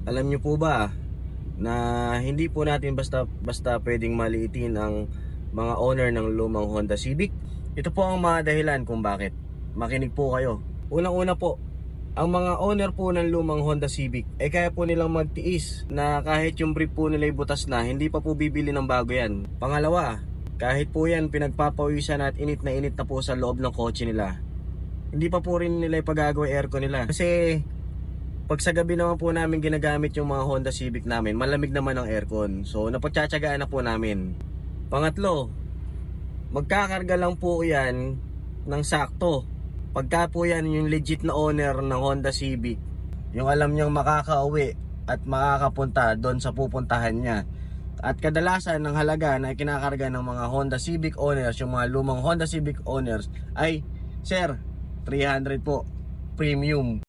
Alam niyo po ba na hindi po natin basta pwedeng maliitin ang mga owner ng lumang Honda Civic? Ito po ang mga dahilan kung bakit. Makinig po kayo. Unang-una po, ang mga owner po ng lumang Honda Civic ay kaya po nilang magtiis na kahit yung brief po nila ay butas na, hindi pa po bibili ng bago yan. Pangalawa, kahit po yan pinagpapawisan at init na po sa loob ng kotse nila, hindi pa po rin nila ipagagawa aircon nila. Kasi pag sa gabi naman po namin ginagamit yung mga Honda Civic namin, malamig naman ang aircon. So napagtsatsagaan na po namin. Pangatlo, magkakarga lang po yan ng sakto. Pagka po yan yung legit na owner ng Honda Civic, yung alam niyang makakauwi at makakapunta doon sa pupuntahan niya. At kadalasan ng halaga na kinakarga ng mga Honda Civic owners, yung mga lumang Honda Civic owners ay, Sir, 300 po, premium.